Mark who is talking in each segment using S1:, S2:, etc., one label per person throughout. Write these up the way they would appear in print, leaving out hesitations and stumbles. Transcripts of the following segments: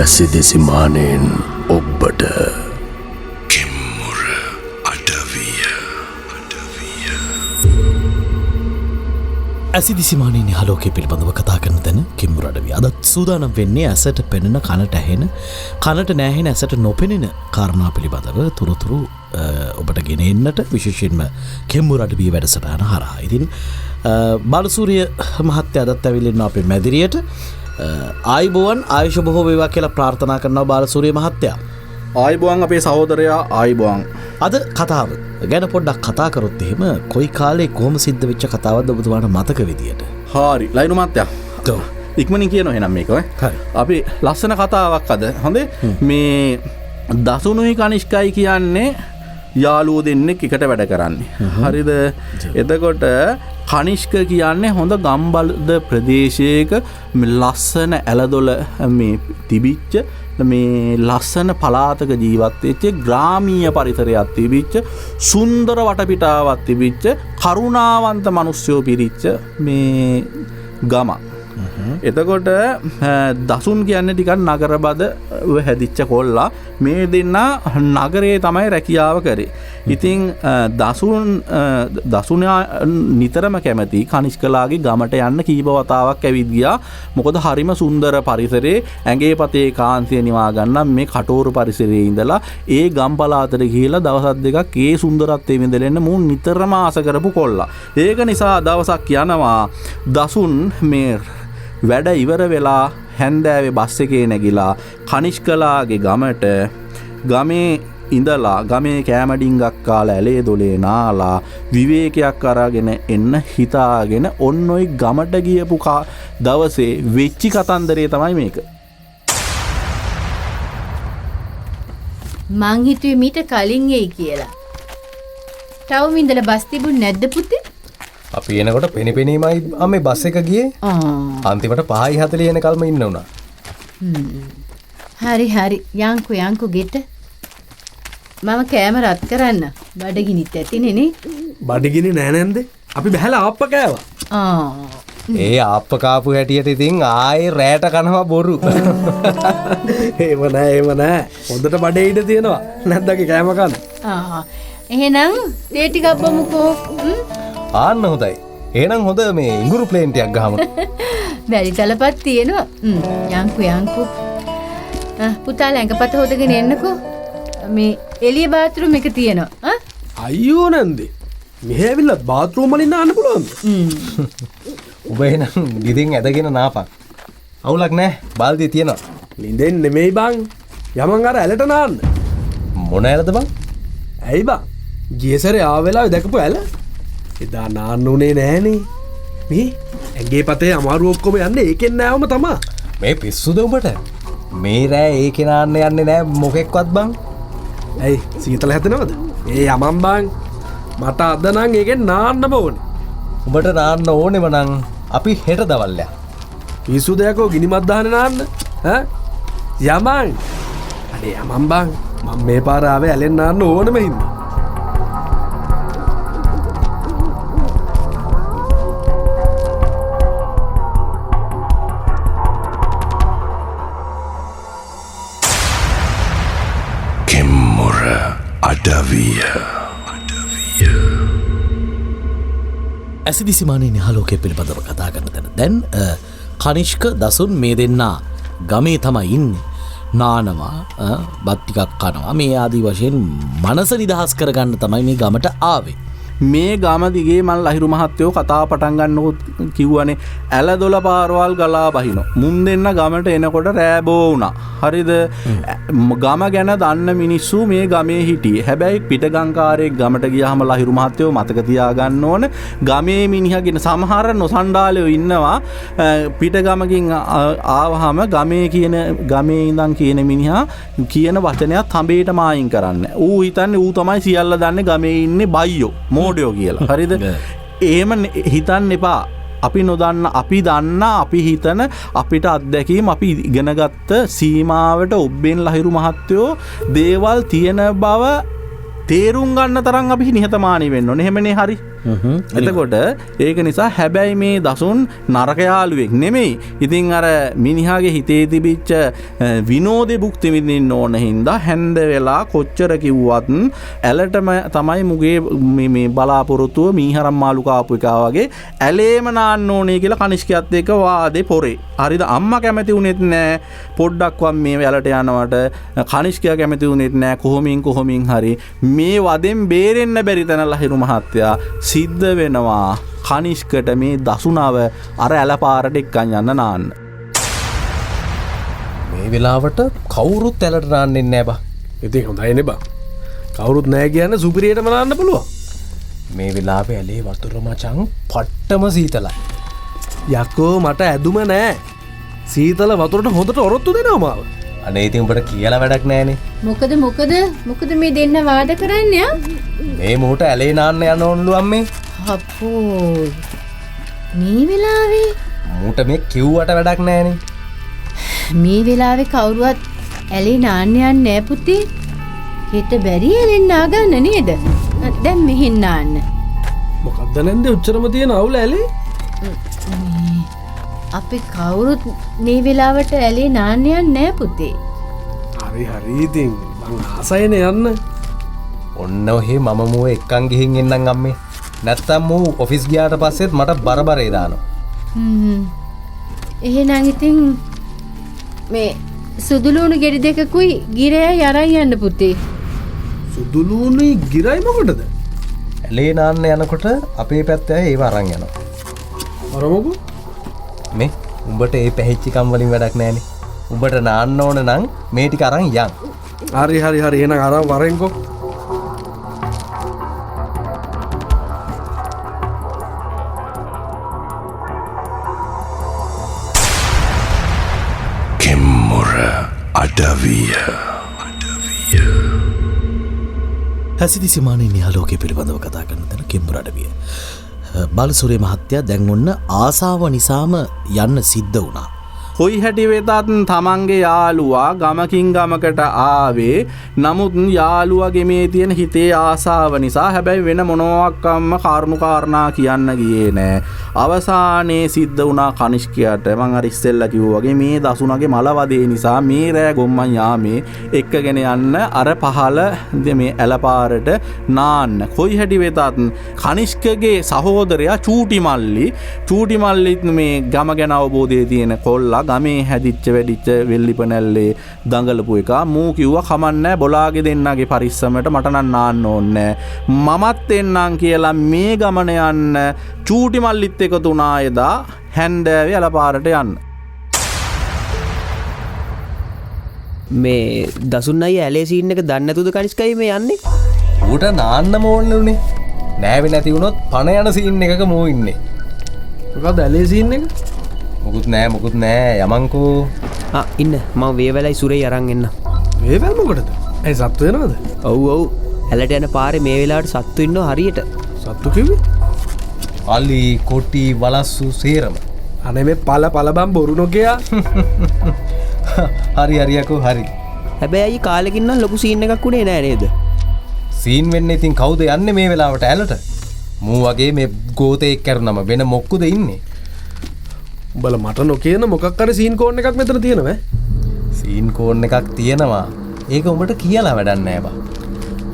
S1: ඇසිදිසි මානෙන් ඔබ්බට
S2: කෙම්මුර අඩවිය.
S3: ඇසිදිසිමානයේ නිහලෝකය පිළිබඳව කතා කරන තැන කිම්මුර අඩවිය. අදත් සූදානම් වෙන්නේ ඇසට පෙනෙන කනට ඇහෙන කනට නෑහෙන ඇසට නොපෙනෙන කාරණා පිළිබඳව තොරතුරු ඔබට ගෙන එන්නට විශේෂයෙන්ම කෙම්මුර අඩවිය වැඩසටහන හරහා. ඉතින් බාලසූරිය මහත්තයා අදත් ඇවිල්ලා ඉන්නවා අපේ මැදිරියට. ආයිබෝවන් ආයුෂ බොහෝ වේවා කියලා ප්‍රාර්ථනා කරනවා බාලසූරිය මහත්තයා.
S4: ආයිබෝවන් අපේ සහෝදරයා ආයිබෝවන්.
S3: අද කතාව ගැන පොඩ්ඩක් කතා කරොත් එහෙම කොයි කාලේ කොහොම සිද්ධ වෙච්ච කතාවක්ද ඔබතුමාට මතක විදියට?
S4: හරි ලයිනු මහත්තයා. ඉක්මනින් කියනවා එහෙනම් මේක ඔය.
S3: හරි.
S4: අපි ලස්සන කතාවක් අද. හොඳේ. මේ දසුනුයි කනිෂ්කයි කියන්නේ යාළුවෝ දෙන්නෙක් එකට වැඩ කරන්නේ. හරිද? එතකොට කනිෂ්ක කියන්නේ හොඳ ගම්බද ප්‍රදේශයක ලස්සන ඇලදොල මේ තිබිච්ච මේ ලස්සන පලාතක ජීවත් වෙච්ච ග්‍රාමීය පරිසරයක් තිබිච්ච සුන්දර වටපිටාවක් තිබිච්ච කරුණාවන්ත මිනිස්සුયો පිරිච්ච මේ ගමක්. එතකොට දසුන් කියන්නේ ටිකක් නගරබද හැදිච්ච කොල්ලා. මේ දෙන්න නගරේ තමයි රැකියාව කරේ. ඉතින් දසුනා නිතරම කැමති කනිෂ්කලාගේ ගමට යන්න කීප වතාවක් ඇවිත් ගියා. මොකද හරිම සුන්දර පරිසරේ ඇඟේ පතේ කාන්තිය නිවා ගන්න මේ කටෝරු පරිසරයේ ඉඳලා ඒ ගම් පළාතට ගිහිලා දවස් දෙකක් ඒ සුන්දරත්වයේ විඳලා මුන් නිතරම ආස කරපු කොල්ලා. ඒක නිසා දවසක් යනවා දසුන් මේ වැඩ ඉවර වෙලා හැන්දෑවේ බස් එකේ නැගිලා කනිෂ්කලාගේ ගමට ගමේ ඉඳලා ගමේ කෑමඩිංගක් කාලා ඇලේ දොලේ නාලා විවේකයක් අරගෙන එන්න හිතාගෙන ඔන්න ඔයි ගමට ගියපු දවසේ වෙච්චි කතන්දරේ තමයි මේක.
S5: මං හිතුවේ මීට කලින් එයි කියලා. තවම ඉඳලා බස් තිබුණ නැද්ද පුතේ?
S6: අපි එනකොට පෙනිපෙනීමයි අම්මේ බස් එක ගියේ. අන්තිමට 5:40 එනකල්ම ඉන්න උනා.
S5: හරි යන්කෝ ගෙට. මම කෑම රත් කරන්න. බඩගිනිත් ඇතිනේ නේ.
S7: බඩගිනි නෑ නැන්ද? අපි බහැලා ආප්ප කෑවා.
S6: ඒ ආප්ප කාපු හැටියට ඉතින් ආයේ රැට කනවා බොරු.
S7: එහෙම නෑ. හොඳට බඩේ ඉඩ තියෙනවා. නැද්දගේ කෑම කන්න.
S5: එහෙනම් තේ ටිකක් බමුකෝ.
S6: ආන්න හොඳයි. එහෙනම් හොඳ මේ ඉඟුරු ප්ලේන් ටිකක් ගහමු.
S5: බැරි තලපත් තියෙනවා. යන්කෝ. පුතා ළඟපත හොදගෙන එන්නකෝ. මේ එළිය බාත්රූම් එක තියෙනවා.
S7: අයියෝ නැන්දේ. මෙහෙ ඇවිල්ලා බාත්රූම් වලින් නාන්න පුළුවන්ද?
S6: ඔබ එහෙනම් ගිදින් ඇදගෙන නාපන්. අවුලක් නැහැ. බාල්දිය තියෙනවා.
S7: ලින්දෙන් නෙමෙයි බං. යමන් අර ඇලට නාන්න.
S6: මොන ඇලද බං?
S7: ඇයි බං? ගිය සැරේ ආව වෙලාවේ දැකපු ඇල? එදා නාන්න උනේ නෑනේ. මේ ඇඟේ පතේ අමාරු ඔක්කොම යන්නේ ඒකෙන් නෑවම තමා.
S6: මේ පිස්සුද උඹට? මේ රෑ ඒකේ නාන්න යන්නේ නෑ මොකෙක්වත් බං.
S7: ඇයි සීතල හැදෙනවද? ඒ යමන් බං. මට අද නම් ඒකෙන් නාන්න ඕනේ.
S6: උඹට නාන්න ඕනෙම නම් අපි හෙට දවල්ලා.
S7: පිස්සු දෙයක්ෝ ගිනිමත් දාන්න නාන්න. යමන්. අනේ යමන් බං. මම මේ පාර ආවේ ඇලෙන් නාන්න ඕනෙම හින්දා.
S2: කෙම්මුර අඩවිය.
S3: ඇසිදිසිමානයේ නිහලෝකය පිළිබඳව කතා කරන තැන දැන් කනිෂ්ක දසුන් මේ දෙන්නා ගමේ තමයි ඉන්නේ. නානවා බත් ටිකක් කනවා මේ ආදී වශයෙන් මනස නිදහස් කරගන්න තමයි මේ ගමට ආවේ.
S4: මේ ගම දිගේ මල් ලහිරු මහත්තයෝ කතා පටන් ගන්නකොත් කිව්වනේ ඇලදොල පාරවල් ගලා බහිනවා. මුන් දෙන්න ගමට එනකොට රෑබෝ වුණා. හරිද? ගම ගැන දන්න මිනිස්සු මේ ගමේ හිටියේ. හැබැයි පිටගංකාරයෙක් ගමට ගියාම ලහිරු මහත්තයෝ මතක තියාගන්න ඕන ගමේ මිනිහගෙන සමහර නොසන්ඩාලයෝ ඉන්නවා පිටගමකින් ආවහම ගමේ ඉඳන් කියන මිනිහා කියන වචනයක් හඹේට මායින් කරන්න. ඌ හිතන්නේ ඌ තමයි සියල්ල දන්නේ ගමේ ඉන්නේ බයියෝ මෝඩයෝ කියලා. හරිද? එහෙම හිතන්න එපා. අපි නොදන්න අපි දන්න අපි හිතන අපිට අත්දැකීම් අපි ඉගෙනගත්ත සීමාවට ඔබ්බෙන් ලහිරු මහත්තයෝ දේවල් තියෙන බව තේරුම් ගන්න තරම් අපි නිහතමානී වෙන්න ඕනේ. එහෙමනේ හරි. එතකොට ඒක නිසා හැබැයි මේ දසුන් නරකයාලුවෙක් නෙමෙයි. ඉතින් අර මිනිහාගේ හිතේ තිබිච්ච විනෝදේ භුක්ති විඳින්න ඕන හින්දා හැන්ද වෙලා කොච්චර කිව්වත් ඇලටම තමයි මුගේ මේ බලාපොරොත්තුව මීහරම් මාළු කාපු එකා වගේ ඇලේම නාන්න ඕනේ කියලා කනිෂ්කයත් එක්ක වාදේ පොරේ. හරිද? අම්මා කැමති උනේත් නෑ පොඩ්ඩක්වත් මේ වැලට යනවට. කනිෂ්කයා කැමති උනේත් නෑ කොහොමින් හරි මේ වදෙන් බේරෙන්න බැරි තැන ලහිරු මහත්තයා සිද්ධ වෙනවා කනිෂ්කට මේ දසුනාව අර ඇලපාරට එක්කන් යන්න නාන්න.
S6: මේ වෙලාවට කවුරුත් ඇලට නාන්නෙන්නේ නෑ බා.
S7: ඉතින් හොඳයි නේ බා. කවුරුත් නෑ කියන්නේ සුපිරියටම නාන්න පුළුවන්.
S6: මේ වෙලාවේ ඇලේ වතුර මචං පට්ටම සීතලයි.
S7: යකෝ මට ඇදුම නෑ. සීතල වතුරට හොඳට ඔරොත්තු දෙනවා මාව.
S6: අනේ ඉතින් උඹට කියලා වැඩක් නෑනේ.
S5: මොකද මේ දෙන්න වාද කරන්නේ?
S6: මේ මොහොත ඇලේ නාන්න යන ඕනලු අම්මේ.
S5: අපෝ මේ වෙලාවේ
S6: මූට මේ කිව්වට වැඩක් නෑනේ.
S5: මේ වෙලාවේ කවුරුවත් ඇලේ නාන්න යන්නේ නෑ පුතේ. හෙට බැරි ඇලෙන් නාගන්න නේද? දැන් මෙහෙන් නාන්න.
S7: මොකද්ද නැන්ද උච්චරම තියෙන අවුල ඇලේ?
S5: අපි කවුරුත් මේ වෙලාවට ඇලේ නාන්න යන්නේ නෑ පුතේ.
S7: හරි ඉතින් මං ආසයිනේ යන්න.
S6: ඔන්න ඔහේ මම මූ එක්කන් ගිහින් එන්නම් අම්මේ. නැත්තම් මූ ඔෆිස් ගියාට පස්සෙත් මට බරබරේ දානවා.
S5: එහෙනම් ඉතින් මේ සුදුලුණු ගෙඩි දෙකකුයි ගිරයයි අරන් යන්න පුතේ.
S7: සුදුලුණුයි ගිරයි මොකටද?
S6: ඇලේ නාන්න යනකොට අපේ පැත්තේ අය ඒව අරන් යනවා.
S7: අරමුකෝ
S6: මේ උඹට ඒ පැහිච්චිකම් වලින් වැඩක් නෑනේ. උඹට නාන්න ඕන නම් මේ ටික අරන් යන්.
S7: හරි එහෙනම් අරන් වරෙන්කෝ.
S2: කෙම්මුර අඩවිය.
S3: හැසිදි සිමානයේ නිහාලෝකය පිළිබඳව කතා කරන තැන කෙම්මුර අඩවිය. බාලසූරිය මහත්තයා දැන් ඔන්න ආසාව නිසාම යන්න සිද්ධ වුණා.
S4: කොයි හැටි වෙතත් තමන්ගේ යාළුවා ගමකින් ගමකට ආවේ. නමුත් යාළුවගේ මේ තියෙන හිතේ ආසාව නිසා හැබැයි වෙන මොනවාක්කම්ම කරුණාකාරණා කියන්න ගියේ නෑ. අවසානයේ සිද්ධ වුණා කනිෂ්කයාට මං අර ඉස්සෙල්ලා කිව්වා වගේ මේ දසුණගේ මලවදේ නිසා මේ රෑ ගොම්මන් යාමේ එක්කගෙන යන්න අර පහල මේ ඇලපාරට නාන්න. කොයි හැටි වෙතත් කනිෂ්කගේ සහෝදරයා චූටි මල්ලිත් මේ ගම ගැන අවබෝධය තියෙන කොල්ලා ගමේ හැදිච්ච වැඩිච්ච වෙල්ලිපනැල්ලේ දඟලපු එක. මූ කිව්වා කමන්නෑ බොලාගේ දෙන්නගේ පරිස්සමට මට නම් නාන්න ඕනේ මමත් එන්නම් කියලා මේ ගමන යන්න චූටි මල්ලිත් එකතු වුණා එදා හැන්දෑවේ ඇලපාරට යන්න.
S8: මේ දසුන් අයියා ඇලේ සීන් එක දන්නේ නැතුද කනිෂ්කයි මේ යන්නේ?
S6: ඌට නාන්න ඕනෙලුනේ. නෑවේ නැති වුණොත් පණ යන සීන් එකක මෝ ඉන්නේ.
S7: මොකද ඇලේ සීන් එක?
S6: මොකුත් නෑ යමන්කෝ.
S8: ඉන්න මම වේවැලයි සුරේ අරන් එන්න.
S7: වේවැල් මොකටද? ඇයි සත්තු වෙනවද?
S8: ඔව් ඇලට යන පාරේ මේ වෙලාවට සත්තු ඉන්නව හරියට.
S7: සත්තු කිව්වේ?
S6: අලි කොටි වලස්සු සේරම.
S7: අනේ මේ පල බම් බොරු නොකියා.
S6: හරියකෝ හරි.
S8: හැබැයි අයියේ කාලෙකින් නම් ලොකු සීන් එකක් උනේ නෑ නේද?
S6: සීන් වෙන්නේ ඉතින් කවුද යන්නේ මේ වෙලාවට ඇලට? මූ වගේ මේ ගෝතෙක් කරනම වෙන මොක්කුද ඉන්නේ?
S7: උඹලා මට නොකියන මොකක් හරි සීන් කෝන් එකක් මෙතන තියෙනවා.
S6: සීන් කෝන් එකක් තියෙනවා. ඒක උඹට කියලා වැඩක් නෑ බා.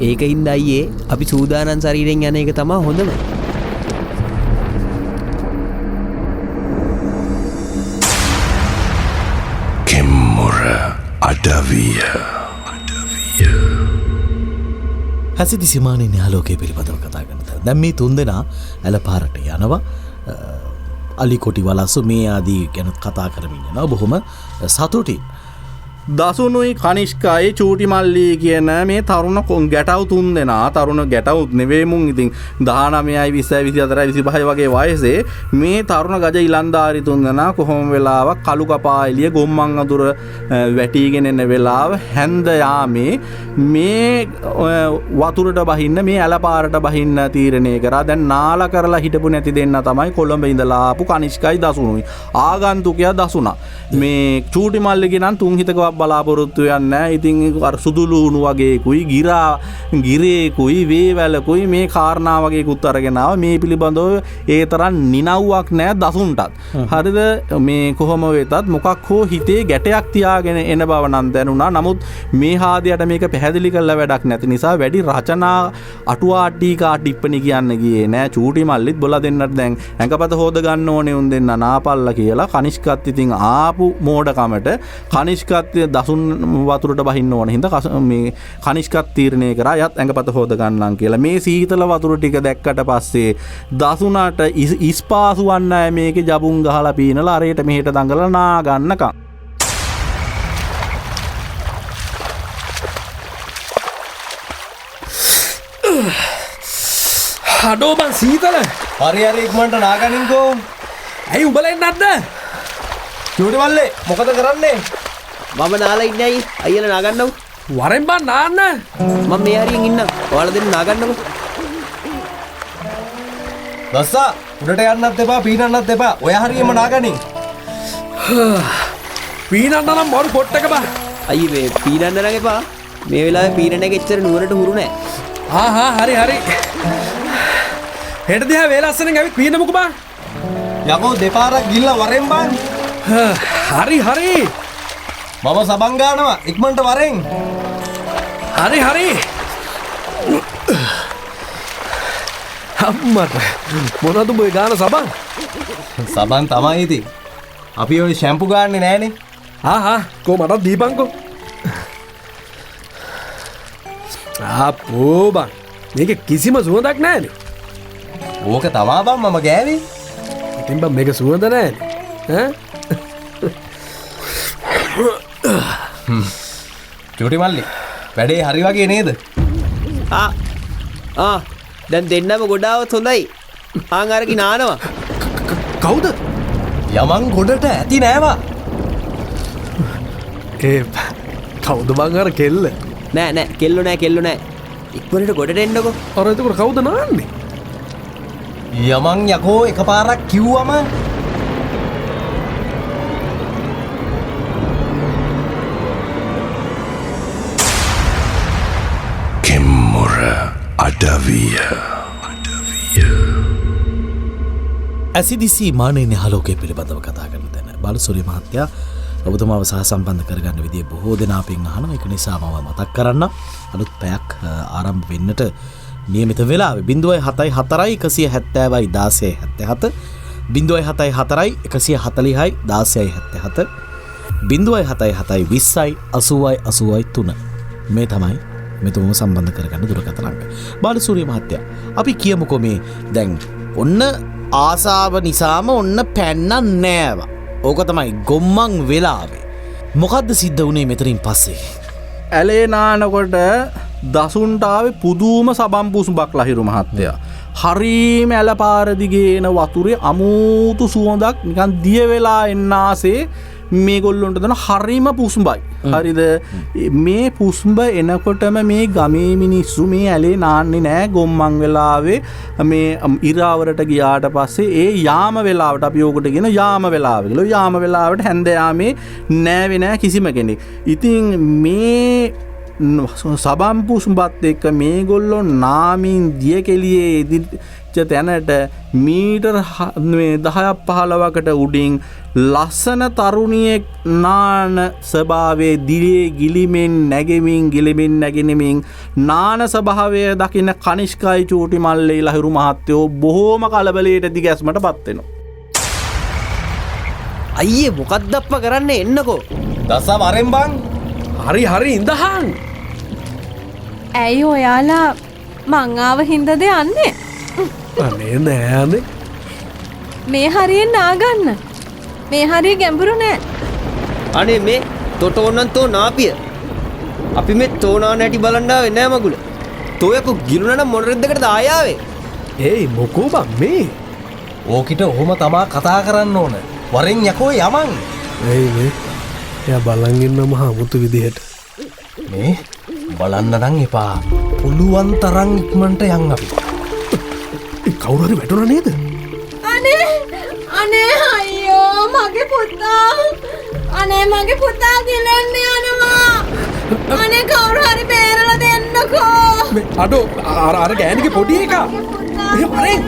S8: ඒකින්ද අයියේ අපි සූදානම් ශරීරයෙන් යන එක තමයි හොඳම.
S2: කෙම්මුර අඩවිය.
S3: හැසිදි සිමානයේ නිහාලෝකය පිළිබඳව කතා කරන තැන දැන් මේ තුන්දෙනා ඇලපාරට යනවා. අලිකොටි වලස්සු මේ ආදී ගැන කතා කරමින් යනවා බොහොම සතුටින්.
S4: දසුනුයි කනිෂ්කයි චූටි මල්ලී කියන මේ තරුණ ගැටව් තුන් දෙනා තරුණ ගැටවුත් නෙවෙයි මුන් ඉතින් 19යි 20යි 24යි 25යි වගේ වයසේ මේ තරුණ ගජ ඉලන්දාරි තුන් දෙනා කොහොම වෙලාවක් කළු කපා එළිය ගොම්මන් අඳුර වැටිගෙන එන වෙලාව හැන්ද යාමේ මේ වතුරට බහින්න මේ ඇලපාරට බහින්න තීරණය කරා. දැන් නාලා කරලා හිටපු නැති දෙන්න තමයි කොළඹ ඉඳලා ආපු කනිෂ්කයි දසුනුයි. ආගන්තුකයා දසුණා. මේ චූටි මල්ලිගේ නම් තුන් හිතක බලාපොරොත්තු වෙන්නේ නැහැ. ඉතින් අර සුදුලුණු වගේකුයි ගිරේකුයි වේවැලකුයි මේ කාරණා වගේකුත් අරගෙන ආවා. මේ පිළිබඳව ඒ තරම් නිනව්වක් නැහැ දසුන්ටත්. හරිද? මේ කොහොම වෙතත් මොකක් හෝ හිතේ ගැටයක් තියාගෙන එන බව නම් දැනුණා. නමුත් මේ හාදියට මේක පැහැදිලි කරලා වැඩක් නැති නිසා වැඩි රචනා අටුවා ටීකා ටිප්පණි කියන්න ගියේ නෑ. චූටි මල්ලිත් බොලා දෙන්නට දැන් ඇඟපත හොද ගන්න ඕනේ උන් දෙන්න නාපල්ලා කියලා. කනිෂ්කත් ඉතින් ආපු මෝඩකමට කනිෂ්කත් දසුන් වතුරට බහින්න ඕන හින්දා මේ කනිෂ්කත් තීරණය කරා යත් ඇඟපත හොද ගන්නම් කියලා. මේ සීතල වතුර ටික දැක්කට පස්සේ දසුනට ඉස්පාසු වන්නෑ මේකේ ජබුන් ගහලා පීනලා අරයට මෙහෙට දඟලලා නා ගන්නකම්.
S7: හඩෝ බං සීතල.
S6: හරි ඉක්මනට නාගනින්කෝ.
S7: ඇයි උඹලා එන්නේ නැද්ද?
S6: චූටි මල්ලේ මොකද කරන්නේ?
S8: මම නාලා ඉන්නේ අයියේ. අයියලා නාගන්නව.
S7: වරෙන් බං නාන්න.
S8: මම මේ හරියෙන් ඉන්නම්. ඔයාලා දෙන්න නාගන්නකො.
S6: දස්සා උඩට යන්නත් එපා පීනන්නත් එපා. ඔය හරියම නාගනින්.
S7: පීනන්න නම් මරු පොට්ටක බං.
S8: අයියේ මේ පීනන්න නම් එපා. මේ වෙලාවේ පීනන එක එච්චර නුවරට හුරු නෑ.
S7: හරි. හෙට දිහා වේලස්සනෙන් ඇවිත් පීනමුකෝ බං.
S6: යකෝ දෙපාරක් ගිල්ලා වරෙන් බං.
S7: හරි.
S6: මම සබන් ගන්නවා ඉක්මනට වරෙන්.
S7: හරි. අම්මට මොනවද ඔය ගාන සබන්?
S6: සබන් තමයි ඉතින්. අපි ඔය ෂැම්පු ගන්නෙ නෑනේ.
S7: කෝ මටත් දීපන්කෝ. ආපෝ බං. මේක කිසිම සුවඳක් නෑනේ.
S6: ඕක තමා බං මම ගෑවේ.
S7: ඉතින් බං මේක සුවඳ නෑනේ.
S6: චූටි මල්ලි වැඩේ හරි වගේ නේද?
S8: දැන් දෙන්නම ගොඩාවත් හොඳයි. ආන් අරකි නානවා.
S7: කවුද?
S6: යමන් ගොඩට ඇති නෑවා.
S7: ඒ කවුද බං අර කෙල්ල?
S8: නෑ කෙල්ලෝ නෑ. ඉක්මනට ගොඩට එන්නකො.
S7: අර එතකොට කවුද නාන්නේ?
S6: යමන් යකෝ එකපාරක් කිව්වම
S2: කිම්මුර අඩවිය.
S3: ඇසිදිසි මානයන හලෝකය පිළිබඳව කතා කරන තැන බලසුරි මහත්තයා ඔබතුමාව සහ සම්බන්ධ කරගන්න විදිිය බොහෝ දෙනාපෙන් අහන එක නිසා මව මතක් කරන්න අලුත් පැයක් ආරම්භ වෙන්නට නියමිත වෙලා 0.74 177 0.77 මේ තමයි මෙතුම සම්බන්ධ කරගන්න දුරකථනංග. බාලසූරිය මහත්තයා අපි කියමුකෝ මේ දැන් ඔන්න ආසාව නිසාම ඔන්න පැන්න නෑව. ඕක තමයි ගොම්මන් වෙලාවේ. මොකක්ද සිද්ධ වුණේ මෙතරින් පස්සේ?
S4: ඇලේ නානකොට දසුන්ටාවේ පුදුම සබම්පුසුබක් ලහිරු මහත්තයා. හරීම ඇලපාරදිගේන වතුරේ අමූතු සුවඳක් නිකන් දිය වෙලා එන්නාසේ මේ ගොල්ලොන්ට දන හරිම පුස්ඹයි. හරිද? මේ පුස්ඹ එනකොටම මේ ගමේ මිනිස්සු මේ ඇලේ නාන්නේ නෑ ගොම්මන් වෙලාවේ මේ ඉරාවරට ගියාට පස්සේ ඒ යාම වෙලාවට අපි ඕකට කියන යාම වෙලාව කියලා. යාම වෙලාවට හැන්දෑමේ නෑවේ නෑ කිසිම කෙනෙක්. ඉතින් මේ සබම්පුස්ඹත් එක්ක මේගොල්ලෝ නාමින් දිය කෙලියේ ඉදිච්ච තැනට මීටර් 10-15කට උඩින් ලස්සන තරුණියෙක් නාන ස්වභාවයේ දිලේ ගිලිමින් නැගෙනමින් නාන ස්වභාවය දකින කනිෂ්කයි චූටි මල්ලේ ලහිරු මහත්තයෝ බොහෝම කලබලයට දිගැස්මට පත් වෙනවා.
S8: අයියේ මොකක්ද අප්ප කරන්නේ එන්නකෝ.
S6: දස්සා වරෙන් බං.
S7: හරි ඉඳහන්.
S9: ඇයි ඔයාලා මං ආව හින්දද යන්නේ?
S7: අනේ නෑනේ.
S9: මේ හරියෙන් නාගන්න. මේ හරිය ගැඹුරු නෑ.
S8: අනේ මේ තොටෝන්නන් තෝ නාපිය. අපි මේ තෝනා නැටි බලන්න ආවේ නෑ මගුල. තෝයකෝ ගිරුණා නම් මොන රෙද්දකටද ආයාවේ?
S7: ඒයි මොකෝ බං මේ?
S6: ඕකිට ඔහොම තමා කතා කරන්න ඕන. වරෙන් යකෝ යමන්.
S7: ඇයි මේ? එයා බලන් ඉන්න මහා මුතු විදිහට.
S6: මේ බලන්න නම් එපා. පුළුවන් තරම් ඉක්මනට යන් අපි.
S7: කවුරු හරි වැටුණා නේද?
S9: අනේ අයියෝ මගේ පුතා. අනේ මගේ පුතා දිලන්නේ යනවා. අනේ කවුරු හරි බේරලා දෙන්නකෝ.
S7: අඩෝ අර ගෑනිගේ පොඩි එකා. මෙහෙම අරෙන්.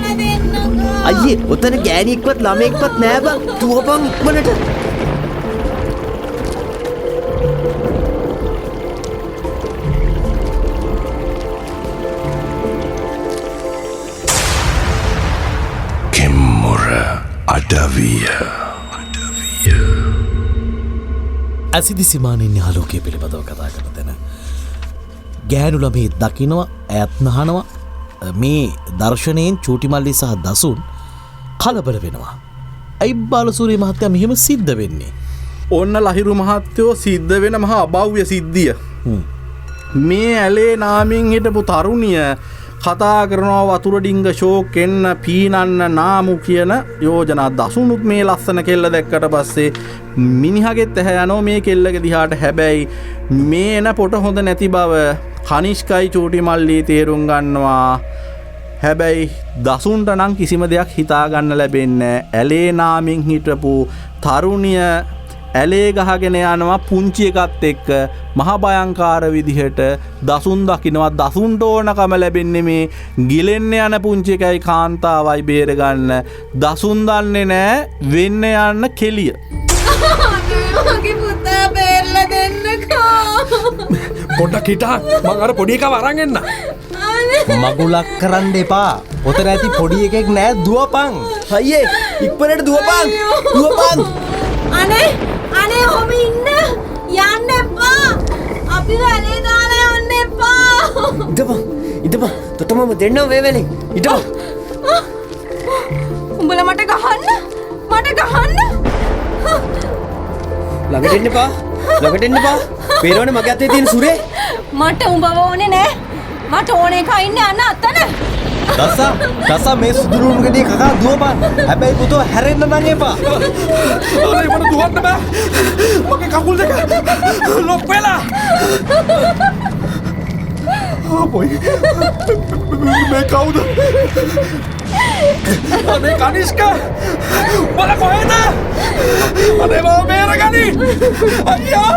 S8: අයියේ ඔතන ගෑණියෙක්වත් ළමයෙක්වත් නෑ බං. දුවපන් ඉක්මනට.
S2: කෙම්මුර අඩවිය.
S3: ඇසිදි සිමානෙන් ආලෝකය පිළිබඳව කතා කරන තැන ගෑනුල මේ දකිනවා ඇත්නහනවා මේ දර්ශනයෙන් චූටිමල්ලි සහ දසුන් කලබල වෙනවා. ඇයි බාලසූරිය මහත්තයා මෙහෙම සිද්ධ වෙන්නේ?
S4: ඔන්න ලහිරු මහත්තයෝ සිද්ධ වෙන මහා අභව්‍ය සිද්ධිය. මේ ඇලේ නාමින් හිටපු තරුණිය කතා කරනවා වතුරඩිංග ෂෝක් එන්න පීනන්න නාමු කියන යෝජනා. දසුනුත් මේ ලස්සන කෙල්ල දැක්කට පස්සේ මිනිහගෙත් ඇහැ යනෝ මේ කෙල්ලගේ දිහාට. හැබැයි මේ එන පොට හොඳ නැති බව කනිෂ්කයි චූටි මල්ලී තේරුම් ගන්නවා. හැබැයි දසුන්ට නම් කිසිම දෙයක් හිතාගන්න ලැබෙන්නේ. ඇලේ නාමින් හිටපු තරුණිය ඇලේ ගහගෙන යනවා පුංචි එකත් එක්ක මහා භයංකාර විදිහට. දසුන් දකින්නවා. දසුන්ට ඕනකම ලැබෙන්නේ මේ ගිලෙන්න යන පුංචි එකයි කාන්තාවයි බේරගන්න. දසුන් දන්නේ නෑ වෙන්න යන්න කෙලිය.
S9: මගේ පුතා බේරලා දෙන්නකෝ.
S7: පොඩ්ඩක් හිටා මං අර පොඩි එකව අරන් එන්න.
S6: මගුලක් කරන්න එපා. ඔතන ඇති පොඩි එකෙක් නෑ දුවපන්.
S8: අයියේ ඉක්මනට දුවපන්. දුවපන්.
S9: අනේ ඔහොම ඉන්න යන්න එපා. අපි වැලේ දාලා යන්න එපා.
S8: ඉතපන් තොටමම දෙන්නම් වේවැලෙන්. ඉතපන්.
S9: උඹලා මට ගහන්න.
S8: ළඟට එන්න එපා. පේනවනේ මගේ අතේ තියෙන සුරේ.
S9: මට උඹව ඕනේ නෑ. මට ඕනේ එකයි ඉන්න යන්න අතන.
S6: දසා මේ සුදුරුණු ගෙඩිය කකා දුවපන්. හැබැයි පුතෝ හැරෙන්න නම් එපා.
S7: අනේ මට දුවන්න බෑ. මගේ කකුල් දෙක ලොක් වෙලා. ආපොයි. මේ කවුද? අනේ කනිෂ්කා. මල කොහෙද? අනේ මම බේරගනි. අයියා.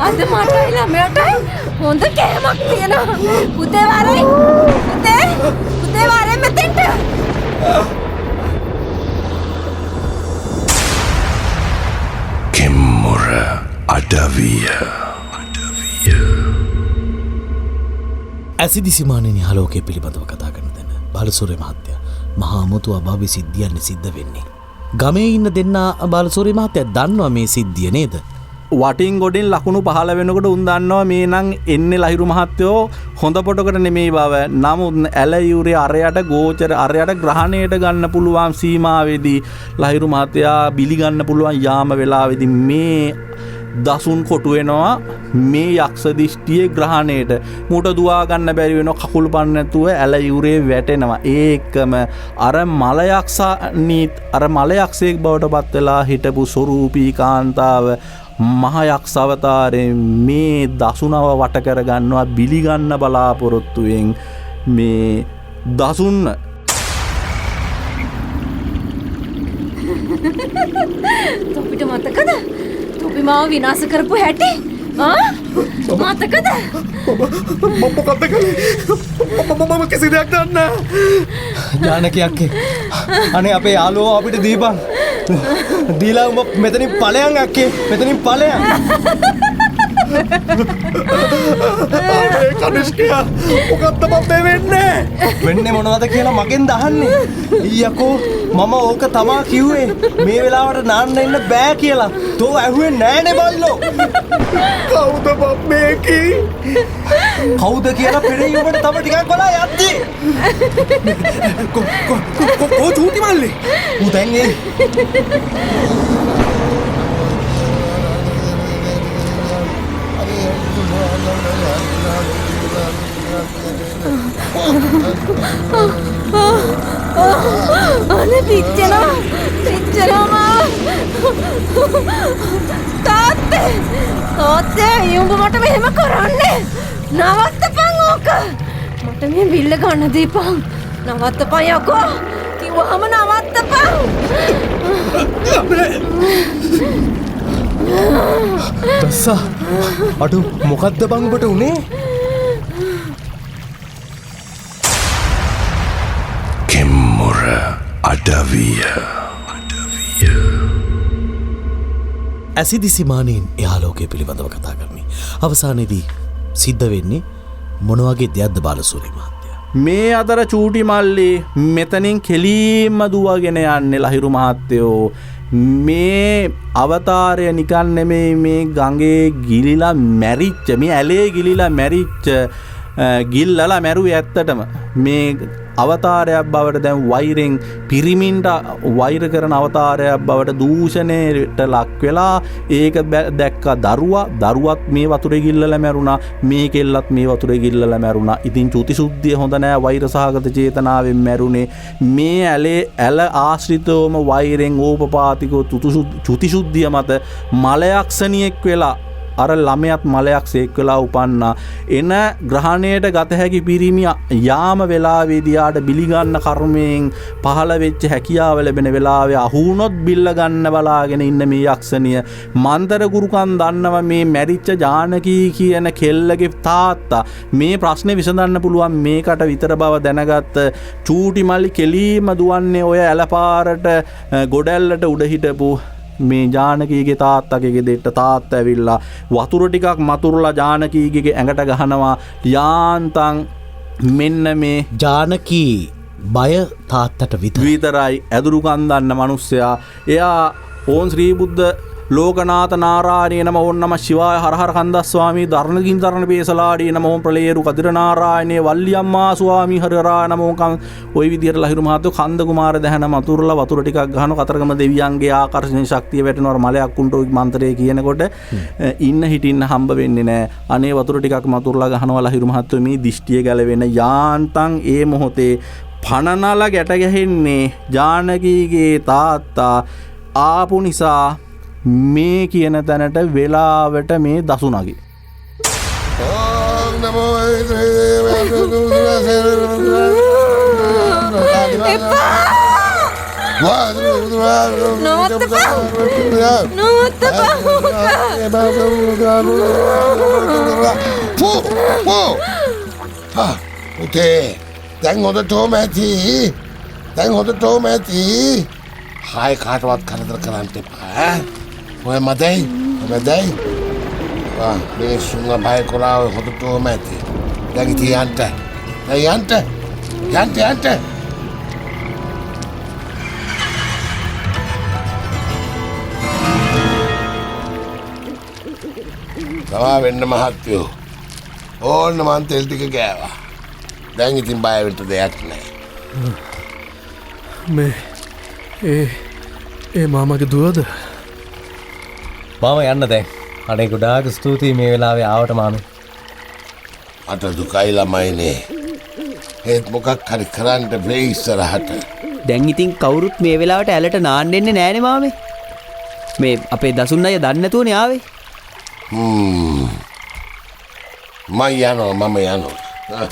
S9: අද මටයි ළමයටයි හොඳ කෑමක් තියෙනවා. පුතේ වරෙන්. පුතේ වරෙන් මෙතෙන්ට.
S2: කෙම්මුර අඩවිය.
S3: ඇසිදි සිමානෙන් ආලෝකය පිළිබඳව කතා කරන තැන බාලසූරිය මහත්තයා මහා අමුතු අභව්‍ය සිද්ධියක් සිද්ධ වෙන්නේ. ගමේ ඉන්න දෙන්න බාලසූරිය මහත්තයා දන්නවා මේ සිද්ධිය නේද?
S4: වටින් ගොඩින් ලකුණු පහළ වෙනකොට උන් දන්නවා මේ නම් එන්නේ ලහිරු මහත්තයෝ හොඳ පොටකට නෙමෙයි බව. නමුත් ඇලයුරේ අරයට ගෝචර අරයට ග්‍රහණයට ගන්න පුළුවන් සීමාවේදී ලහිරු මහත්තයා බිලි ගන්න පුළුවන් යාම වෙලාවේදී මේ දසුන් කොටු වෙනවා මේ යක්ෂ දිෂ්ටියේ ග්‍රහණයට. මුට දුවා ගන්න බැරි වෙනවා. කකුල් පන්න නැතුව ඇලයුරේ වැටෙනවා. ඒකම අර මලයක්ෂයෙක් බවට පත් වෙලා හිටපු ස්වරූපී කාන්තාව මහයක්ෂ අවතාරයෙන් මේ දසුනව වට කර ගන්නවා බිලිගන්න බලාපොරොත්තුවෙන් මේ දසුන්න.
S9: තොපිට මතකද? තොපි මාව විනාශ කරපු හැටි? මතකද?
S7: මොකක්ද කළේ? මම කිසි දෙයක් දන්නේ නැහැ.
S6: ඥානකී අක්කේ. අනේ අපේ යාළුවෝ අපිට දීපන්. දීලා උඹ මෙතනින් ඵලයන් අක්කේ. මෙතනින් ඵලයන්.
S7: අනේ කනිෂ්කයා මොකක්ද මේ වෙන්නේ?
S6: වෙන්නේ මොනවද කියලා මගෙන් දහන්නේ. ඊයකෝ මම ඕක තමා කිව්වේ. මේ වෙලාවට නාන්න ඉන්න බෑ කියලා. තෝ ඇහුවේ නෑනේ බල්ලෝ.
S7: කවුද මේ කී?
S6: කවුද කියලා පෙරේ උඹට තව ටිකක් බලා යද්දි.
S7: කො චූටි මල්ලි.
S6: උදැන් එයි.
S9: අනේ පිච්චෙනවා තාත්තේ උඹ මට මෙහෙම කරන්නේ නවත්තපන් ඕක. මට මේ බිල්ල ගන්න දීපන්. නවත්තපන් යකෝ. කිව්වහම නවත්තපන්.
S6: ගස්සා අඩු මොකක්ද බං ඔබට උනේ?
S2: කිම්මුර අඩවිය.
S3: ඇසිදිසිමානයෙන් එයාලෝකය පිළිබඳව කතා කරන්නේ. අවසානයේදී සිද්ධ වෙන්නේ මොනවගේ දෙයක්ද බාලසූරිය මහත්තයා?
S4: මේ අතර චූටි මල්ලි මෙතනින් කෙලීම්ම දුවගෙන යන්නේ ලහිරු මහත්තයෝ. මේ අවතාරය නිකන් නෙමේ මේ ගඟේ ගිලිලා මැරිච්ච මේ ඇලේ ගිලිලා මැරිච්ච ගිල්ලලා මැරුවේ ඇත්තටම මේ අවතාරයක් බවට දැන් වෛරෙන් පිරිමින්ට වෛර කරන අවතාරයක් බවට දූෂණයට ලක් වෙලා ඒක දැක්ක දරුවත් මේ වතුරේ ගිල්ලලා මැරුණා, මේ කෙල්ලත් මේ වතුරේ ගිල්ලලා මැරුණා. ඉතින් චුතිසුද්ධිය හොඳ නෑ, වෛර සහගත චේතනාවෙන් මැරුණේ. මේ ඇල ආශ්‍රිතවම වෛරෙන් ඕපපාතිකව චුතිසුද්ධිය මත මලයක්ෂණියෙක් වෙලා අර ළමයත් මලයක් සේක් වෙලා උපන්නා. එන ග්‍රහණයට ගත හැකි පිරිමි යාම වෙලාවේදීයාට බිලිගන්න කර්මයෙන් පහළ වෙච්ච හැකියාව ලැබෙන වෙලාවේ අහුනොත් බිල්ල ගන්න බලාගෙන ඉන්න මේ යක්ෂණිය මන්තර ගුරුකම් දන්නව මේ මැරිච්ච ජානකී කියන කෙල්ලගේ තාත්තා මේ ප්‍රශ්නේ විසඳන්න පුළුවන් මේකට විතර බව දැනගත්ත චූටි මල්ලි කෙලීම දුවන්නේ ඔය ඇලපාරට ගොඩැල්ලට උඩ හිටපු මේ ජානකීගේ තාත්තගේ ගෙදෙට්ට තාත්තා ඇවිල්ලා වතුර ටිකක් මතුරුලා ජානකීගේ ඇඟට ගහනවා. යාන්තම් මෙන්න මේ
S3: ජානකී බය තාත්තට
S4: විතරයි ඇදුරුකම් දන්න මිනිස්සයා. එයා ඕන් ශ්‍රී බුද්ධ ලෝකනාථ නාරායණේ නම ඕන් නම ශිවාය හරහර කන්දස් ස්වාමී ධර්ණකින් ධර්ණ පේසලාඩී නම ඕන් ප්‍රලේරු කදිර නාරායණේ වල්ලියම්මා ස්වාමී හරරා නම ඕන් ওই විදියට ලහිරු මහත්තයෝ කන්ද කුමාර දැහන මතුරුලා වතුර ටිකක් ගහන කතරගම දෙවියන්ගේ ආකර්ෂණ ශක්තිය වැටෙනවා මලයක් උන්ට ওই මන්ත්‍රය කියනකොට ඉන්න හිටින්න හම්බ වෙන්නේ නැහැ. අනේ වතුර ටිකක් මතුරුලා ගහනවා ලහිරු මහත්තයෝ මේ දිෂ්ටිය ගැලවෙන යාන්තම් ඒ මොහොතේ පණනලා ගැට ගැහෙන්නේ ජානකීගේ තාත්තා ආපු නිසා මේ කියන තැනට වෙලාවට මේ දසුනගේ
S10: උතේ දැන් හොඳටම ඇති හාය කාටවත් කරදර කරන්න එපා. ඔය මදයි මේ සුංග බය කොලා හොඳටම ඇති. දැන් ඉතින් යන්න තවා වෙන්න මහත්තයෝ ඕන්න මං තෙල් ටික ගෑවා. දැන් ඉතින් බය වෙන්න දෙයක් නැහැ.
S7: මේ ඒ මාමගේ දුවද?
S6: මාම යන්න දැන්. අනේ ගොඩාක් ස්තුතියි මේ වෙලාවේ ආවට මාමේ.
S10: අත දුකයි ළමයිනේ. ඒත් මොකක් හරි කරන්න බෑ ඉස්සරහට.
S8: දැන් ඉතින් කවුරුත් මේ වෙලාවට ඇලට නාන්න එන්නේ නෑනේ මාමේ. මේ අපේ දසුන් අය දන්නේ නැතුවනේ ආවේ.
S10: මම යනවා.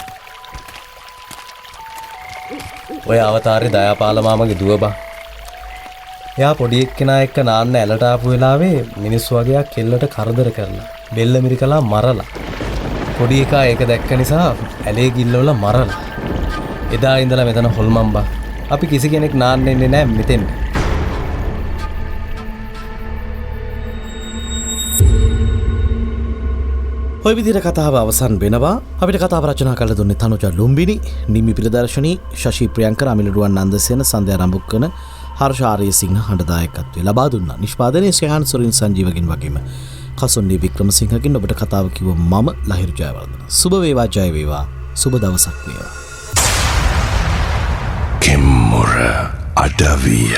S6: ඔය අවතාරේ දයාපාල මාමගේ දුව බා. එයා පොඩි එක්කෙනා එක්ක නාන්න ඇලට ආපු වෙලාවේ මිනිස්සු වගේක් කෙල්ලට කරදර කරලා බෙල්ල මිරිකලා මරලා. පොඩි එකා ඒක දැක්ක නිසා ඇලේ ගිල්ලවල මරලා. එදා ඉඳලා මෙතන හොල්මන් බා. අපි කිසි කෙනෙක් නාන්න එන්නේ නැහැ මෙතෙන්.
S3: ඔය විදිහට කතාව අවසන් වෙනවා. අපිට කතාව රචනා කළ දුන්නේ තනුජා ලුම්බිනි, නිමි ප්‍රදර්ශනී, ශෂි ප්‍රියංකර, අමිලරුවන් නන්දසේන, සන්ධ්‍යා රඹුක්කන, හර්ෂ ආරියසිංහ හඬදායකත්වයේ ලබා දුන්නා. නිෂ්පාදනයේ ශ්‍රේහාන් සොරින් සංජීවකින් වගේම කසොන්ඩි වික්‍රමසිංහකින් ඔබට කතාව කිව්ව මම ලහිරු ජයවර්ධන. සුබ වේවා, ජය වේවා, සුබ දවසක් වේවා.
S2: කිම්මුර අඩවිය.